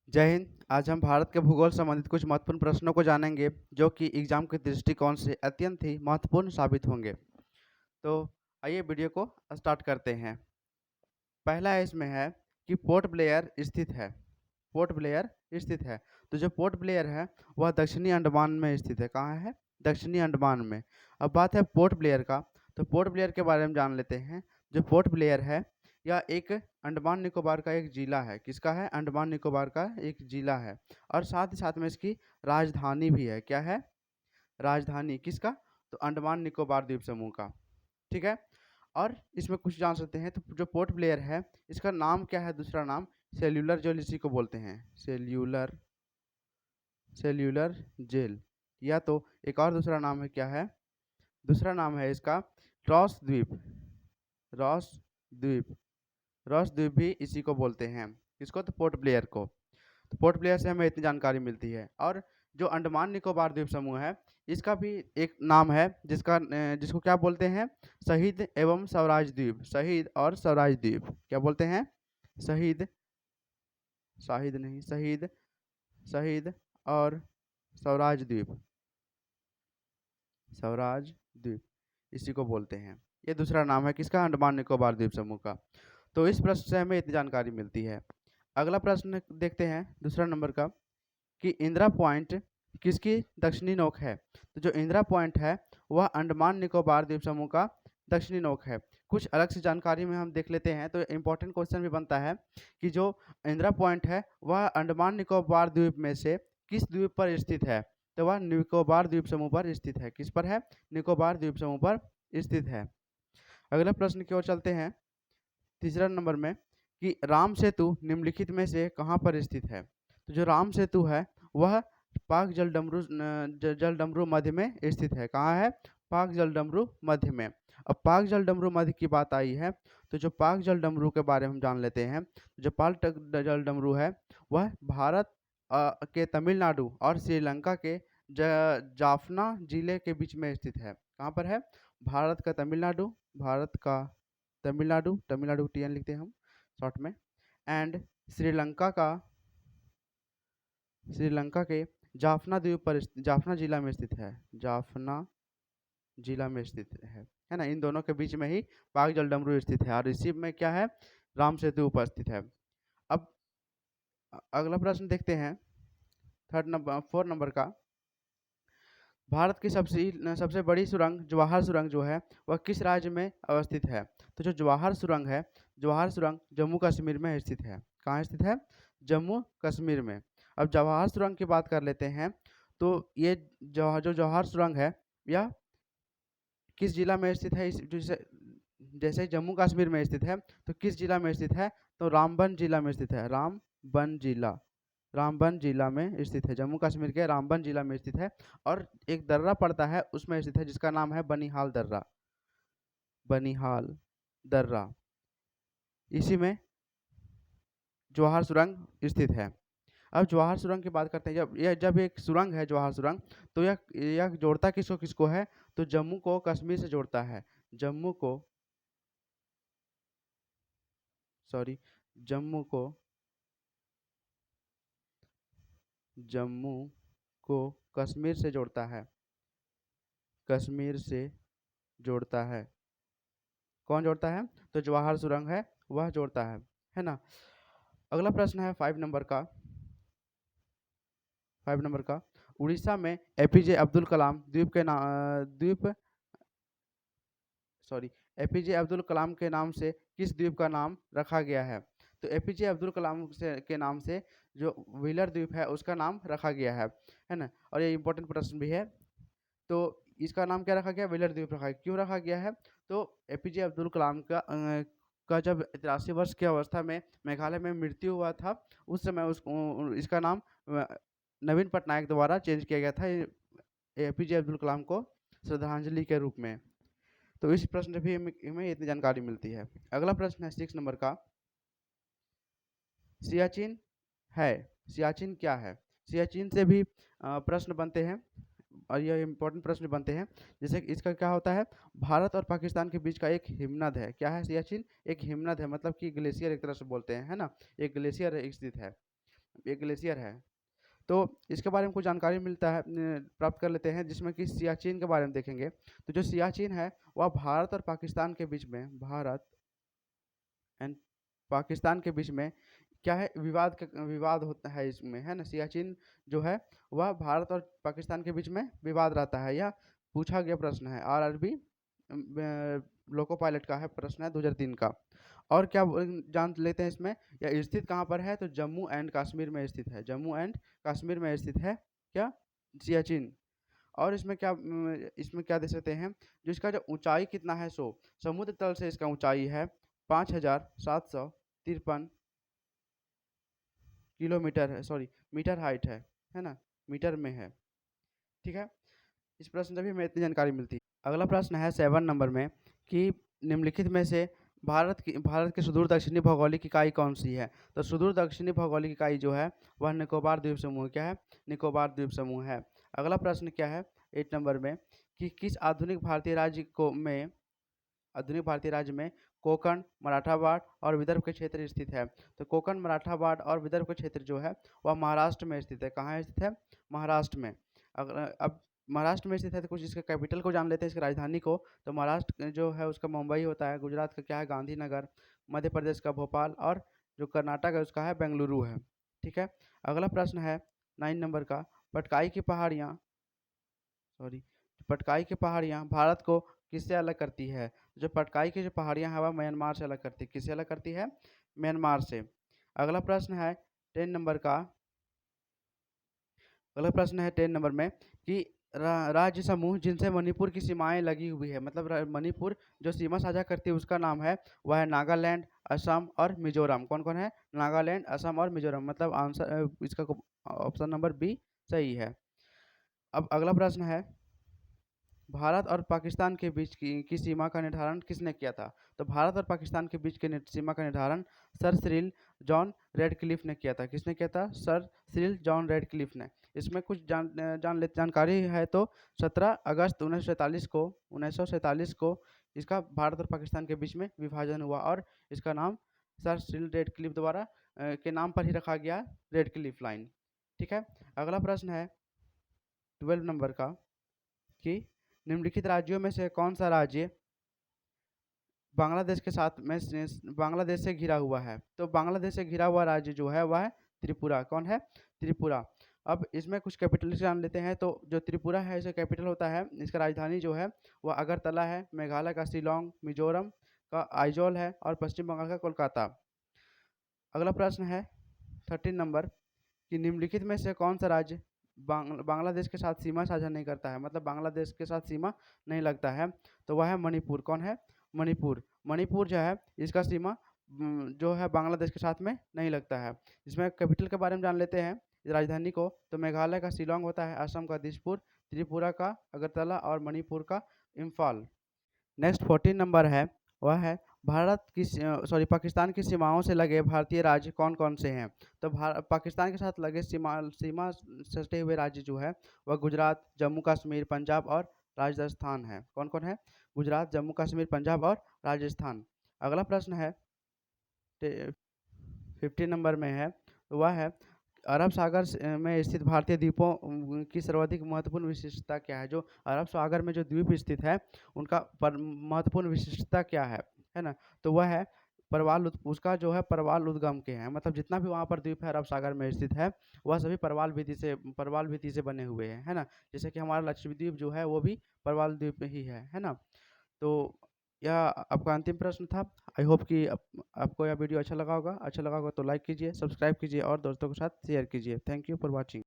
जय हिंद। आज हम भारत के भूगोल संबंधित कुछ महत्वपूर्ण प्रश्नों को जानेंगे जो कि एग्जाम के दृष्टिकोण से अत्यंत ही महत्वपूर्ण साबित होंगे। तो आइए वीडियो को स्टार्ट करते हैं। पहला इसमें है कि पोर्ट ब्लेयर स्थित है। पोर्ट ब्लेयर स्थित है। तो जो पोर्ट ब्लेयर है वह दक्षिणी अंडमान में स्थित है। कहाँ है? दक्षिणी अंडमान में। अब बात है पोर्ट ब्लेयर का, तो पोर्ट ब्लेयर के बारे में जान लेते हैं। जो पोर्ट ब्लेयर है यह एक अंडमान निकोबार का एक जिला है। किसका है? अंडमान निकोबार का एक जिला है। और साथ ही साथ में इसकी राजधानी भी है। क्या है? राजधानी किसका? तो अंडमान निकोबार द्वीप समूह का। ठीक है। और इसमें कुछ जान सकते हैं। तो जो पोर्ट ब्लेयर है इसका नाम क्या है? दूसरा नाम सेल्यूलर जेल इसी को बोलते हैं। Cellular Cellular Jail. या तो एक और दूसरा नाम है, क्या है? दूसरा नाम है इसका रॉस द्वीप। रॉस द्वीप। रॉस द्वीप भी इसी को बोलते हैं। किसको? तो पोर्ट ब्लेयर को। तो पोर्ट ब्लेयर से हमें इतनी जानकारी मिलती है। और जो अंडमान निकोबार द्वीप समूह है इसका भी एक नाम है जिसको क्या बोलते हैं? शहीद एवं स्वराज द्वीप। शहीद और स्वराज द्वीप। क्या बोलते हैं? शहीद, शाहिद नहीं, शहीद, शहीद और स्वराज द्वीप। स्वराज द्वीप इसी को बोलते हैं। ये दूसरा नाम है किसका? अंडमान निकोबार द्वीप समूह का। तो इस प्रश्न से हमें इतनी जानकारी मिलती है। अगला प्रश्न देखते हैं दूसरा नंबर का, कि इंदिरा पॉइंट किसकी दक्षिणी नोक है? तो जो इंदिरा पॉइंट है वह अंडमान निकोबार द्वीप समूह का दक्षिणी नोक है। कुछ अलग से जानकारी में हम देख लेते हैं तो इंपॉर्टेंट क्वेश्चन भी बनता है कि जो इंदिरा पॉइंट है वह अंडमान निकोबार द्वीप में से किस द्वीप पर स्थित है? तो वह निकोबार द्वीप समूह पर स्थित है। किस पर है? निकोबार द्वीप समूह पर स्थित है। अगला प्रश्न की ओर चलते हैं। तीसरा नंबर में, कि राम सेतु निम्नलिखित में से कहाँ पर स्थित है? तो जो राम सेतु है वह पाक जलडमरू मध्य में स्थित है। कहाँ है? पाक जलडमरू मध्य में। अब पाक जलडमरू मध्य की बात आई है तो जो पाक जलडमरू के बारे में हम जान लेते हैं। जो पाक जलडमरू है वह भारत के तमिलनाडु और श्रीलंका के जाफना जिले के बीच में स्थित है। कहाँ पर है? भारत का तमिलनाडु, भारत का तमिलनाडु, तमिलनाडु टीएन लिखते हैं हम शॉर्ट में, एंड श्रीलंका का, श्रीलंका के जाफना द्वीप पर जाफना जिला में स्थित है। जाफना जिला में स्थित है ना। इन दोनों के बीच में ही पाक जलडमरू स्थित है और इसी में क्या है? राम सेतु उपस्थित है। अब अगला प्रश्न देखते हैं, थर्ड नंबर, 4 नंबर का। भारत की सबसे बड़ी सुरंग जवाहर सुरंग जो है वह किस राज्य में अवस्थित है? तो जो जवाहर सुरंग है, जवाहर सुरंग जम्मू कश्मीर में स्थित है। कहाँ स्थित है? जम्मू कश्मीर में। अब जवाहर सुरंग की बात कर लेते हैं। तो ये जो जवाहर सुरंग है यह किस जिला में स्थित है? जैसे जैसे जम्मू कश्मीर में स्थित है तो किस जिला में स्थित है? तो रामबन जिला में स्थित है। रामबन जिला, रामबन जिला में स्थित है। जम्मू कश्मीर के रामबन जिला में स्थित है। और एक दर्रा पड़ता है उसमें स्थित है जिसका नाम है बनिहाल दर्रा। बनिहाल दर्रा, इसी में जवाहर सुरंग स्थित है। अब जवाहर सुरंग की बात करते हैं। जब एक सुरंग है जवाहर सुरंग, तो यह जोड़ता किसको किसको है? तो जम्मू को कश्मीर से जोड़ता है। जम्मू को, सॉरी, जम्मू को, जम्मू को कश्मीर से जोड़ता है। कश्मीर से जोड़ता है। कौन जोड़ता है? तो जवाहर सुरंग है वह जोड़ता है ना। अगला प्रश्न है 5 नंबर का। 5 नंबर का, उड़ीसा में एपीजे अब्दुल कलाम द्वीप के नाम द्वीप सॉरी एपीजे अब्दुल कलाम के नाम से किस द्वीप का नाम रखा गया है? तो एपीजे अब्दुल कलाम के नाम से जो व्हीलर द्वीप है उसका नाम रखा गया है ना। और ये इंपॉर्टेंट प्रश्न भी है। तो इसका नाम क्या रखा गया? व्हीलर द्वीप रखा गया। क्यों रखा गया है? तो एपीजे अब्दुल कलाम का जब 83 वर्ष की अवस्था में मेघालय में मृत्यु हुआ था उस समय इसका नाम नवीन पटनायक द्वारा चेंज किया गया था एपीजे अब्दुल कलाम को श्रद्धांजलि के रूप में। तो इस प्रश्न से भी हमें इतनी जानकारी मिलती है। अगला प्रश्न है 6 नंबर का, सियाचिन है। सियाचिन क्या है? सियाचिन से भी प्रश्न बनते हैं और यह इंपॉर्टेंट प्रश्न बनते हैं। जैसे इसका क्या होता है? भारत और पाकिस्तान के बीच का एक हिमनद है। क्या है सियाचिन? एक हिमनद है, मतलब कि ग्लेशियर एक तरह से बोलते हैं, है ना। एक ग्लेशियर स्थित है ये ग्लेशियर है। तो इसके बारे में कुछ जानकारी मिलता है, प्राप्त कर लेते हैं, जिसमें कि सियाचिन के बारे में देखेंगे। तो जो सियाचिन है वह भारत और पाकिस्तान के बीच में, भारत एंड पाकिस्तान के बीच में क्या है, विवाद होता है इसमें, है ना। सियाचिन जो है वह भारत और पाकिस्तान के बीच में विवाद रहता है। यह पूछा गया प्रश्न है, आरआरबी लोको पायलट का है प्रश्न है 2003 का। और क्या जान लेते हैं इसमें, यह स्थित कहाँ पर है, तो जम्मू एंड कश्मीर में स्थित है, जम्मू एंड कश्मीर में स्थित है क्या, सियाचिन। और इसमें क्या दे सकते हैं, जो इसका जो ऊंचाई कितना है, समुद्र तल से इसका ऊंचाई है 5753 किलोमीटर है, सॉरी मीटर हाइट है ना, मीटर में है। ठीक है, इस प्रश्न से भी हमें इतनी जानकारी मिलती है। अगला प्रश्न है 7 नंबर में कि निम्नलिखित में से भारत की सुदूर दक्षिणी भौगोलिक इकाई कौन सी है। तो सुदूर दक्षिणी भौगोलिक इकाई जो है वह निकोबार द्वीप समूह, क्या है, निकोबार द्वीप समूह है। अगला प्रश्न क्या है 8 नंबर में कि किस आधुनिक भारतीय राज्य में कोंकण, मराठावाड़ और विदर्भ के क्षेत्र स्थित है। तो कोंकण, मराठावाड़ और विदर्भ के क्षेत्र जो है वह महाराष्ट्र में स्थित है। कहाँ स्थित है, महाराष्ट्र में। अब महाराष्ट्र में स्थित है तो कुछ इसके कैपिटल को जान लेते हैं, इसकी राजधानी को। तो महाराष्ट्र जो है उसका मुंबई होता है, गुजरात का क्या है, गांधीनगर, मध्य प्रदेश का भोपाल, और जो कर्नाटक है उसका है बेंगलुरु है। ठीक है, अगला प्रश्न है 9 नंबर का, पटकाई की पहाड़ियाँ सॉरी पटकाई की पहाड़ियाँ भारत को किससे अलग करती है। जो पटकाई की जो पहाड़ियाँ हैं वह म्यांमार से अलग करती है, किससे अलग करती है, म्यांमार से। अगला प्रश्न है 10 नंबर का, अगला प्रश्न है 10 नंबर में कि राज्य समूह जिनसे मणिपुर की सीमाएं लगी हुई है, मतलब मणिपुर जो सीमा साझा करती है उसका नाम है, वह है नागालैंड, असम और मिजोरम। कौन कौन है, नागालैंड, असम और मिजोरम, मतलब आंसर इसका ऑप्शन नंबर बी सही है। अब अगला प्रश्न है, भारत और पाकिस्तान के बीच की सीमा का निर्धारण किसने किया था। तो भारत और पाकिस्तान के बीच की सीमा का निर्धारण सर सिरिल जॉन रेडक्लिफ ने किया था। किसने किया था, सर सिरिल जॉन रेडक्लिफ ने। इसमें कुछ जानकारी है। तो 17 अगस्त 1947 को इसका भारत और पाकिस्तान के बीच में विभाजन हुआ, और इसका नाम सर सिरिल रेडक्लिफ द्वारा के नाम पर ही रखा गया, रेडक्लिफ लाइन। ठीक है, अगला प्रश्न है 12 नंबर का कि निम्नलिखित राज्यों में से कौन सा राज्य बांग्लादेश के साथ में बांग्लादेश से घिरा हुआ है। तो बांग्लादेश से घिरा हुआ राज्य जो है वह है त्रिपुरा। कौन है, त्रिपुरा। अब इसमें कुछ कैपिटल जान लेते हैं। तो जो त्रिपुरा है इसका कैपिटल होता है, इसका राजधानी जो है वह अगरतला है, मेघालय का शिलोंग, मिजोरम का आइजोल है, और पश्चिम बंगाल का कोलकाता। अगला प्रश्न है 13 नंबर कि निम्नलिखित में से कौन सा राज्य बांग्लादेश के साथ सीमा साझा नहीं करता है, मतलब बांग्लादेश के साथ सीमा नहीं लगता है। तो वह है मणिपुर। कौन है, मणिपुर। मणिपुर जो है इसका सीमा जो है बांग्लादेश के साथ में नहीं लगता है। इसमें कैपिटल के बारे में जान लेते हैं, राजधानी को। तो मेघालय का शिलोंग होता है, असम का दिसपुर, त्रिपुरा का अगरतला और मणिपुर का इम्फाल। नेक्स्ट 14 नंबर है, वह है पाकिस्तान की सीमाओं से लगे भारतीय राज्य कौन कौन से हैं। तो पाकिस्तान के साथ लगे सीमा सटे हुए राज्य जो है वह गुजरात, जम्मू कश्मीर, पंजाब और राजस्थान है। कौन कौन है, गुजरात, जम्मू कश्मीर, पंजाब और राजस्थान। अगला प्रश्न है 15 नंबर में है, वह है अरब सागर में स्थित भारतीय द्वीपों की सर्वाधिक महत्वपूर्ण विशेषता क्या है। जो अरब सागर में जो द्वीप स्थित है उनका महत्वपूर्ण विशेषता क्या है ना। तो वह है उसका जो है परवाल उद्गम के हैं, मतलब जितना भी वहाँ पर द्वीप है अरब सागर में स्थित है वह सभी परवाल भित्ति से बने हुए हैं, है ना। जैसे कि हमारा लक्षद्वीप जो है वो भी परवाल द्वीप में ही है ना। तो यह आपका अंतिम प्रश्न था। आई होप कि आपको यह वीडियो अच्छा लगा होगा तो लाइक कीजिए, सब्सक्राइब कीजिए और दोस्तों के साथ शेयर कीजिए। Thank you for watching.